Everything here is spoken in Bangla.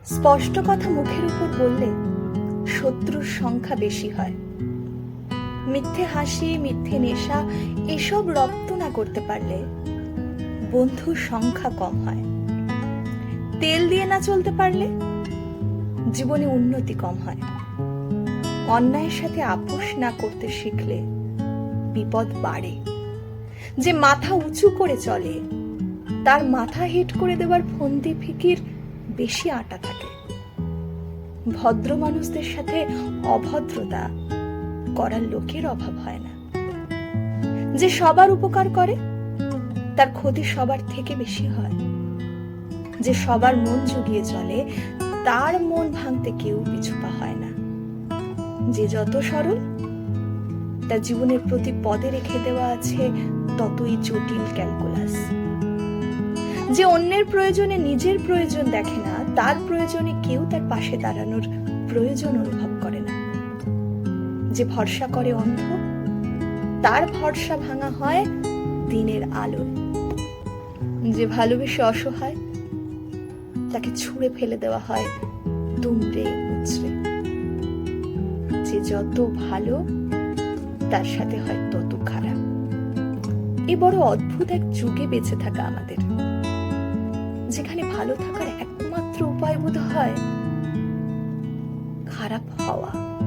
স্পষ্ট কথা মুখের উপর বললে শত্রুর সংখ্যা বেশি হয়। মিথ্যে হাসি, মিথ্যে নেশা এসব রপ্ত না করতে পারলে বন্ধুর সংখ্যা কম হয়। তেল দিয়ে না চলতে পারলে জীবনে উন্নতি কম হয়। অন্যায়ের সাথে আপোষ না করতে শিখলে বিপদ বাড়ে। যে মাথা উঁচু করে চলে তার মাথা হেট করে দেওয়ার ফন্দি ফিকির বেশি আটা থাকে। ভদ্র মানুষদের সাথে অভদ্রতা করার লোকের অভাব হয় না। যে সবার উপকার করে তার ক্ষতি সবার থেকে বেশি হয়। যে সবার মন জুগিয়ে চলে তার মন ভাঙতে কেউ পিছু পা হয় না। যে যত সরল তার জীবনের প্রতি পদে রেখে দেওয়া আছে ততই জটিল ক্যালকুলাস। যে অন্যের প্রয়োজনে নিজের প্রয়োজন দেখে না, তার প্রয়োজনে কেউ তার পাশে দাঁড়ানোর প্রয়োজন অনুভব করে না। যে ভরসা করে অন্ধ, তার ভরসা ভাঙা হয় দিনের আলোয়। যে ভালোবেসে অসহায়, তাকে ছুঁড়ে ফেলে দেওয়া হয় দুমড়ে মুচড়ে। যে যত ভালো তার সাথে হয় তত খারাপ। এ বড় অদ্ভুত এক যুগে বেঁচে থাকা আমাদের, যেখানে ভালো থাকার একমাত্র উপায় বোধ হয় খারাপ হওয়া।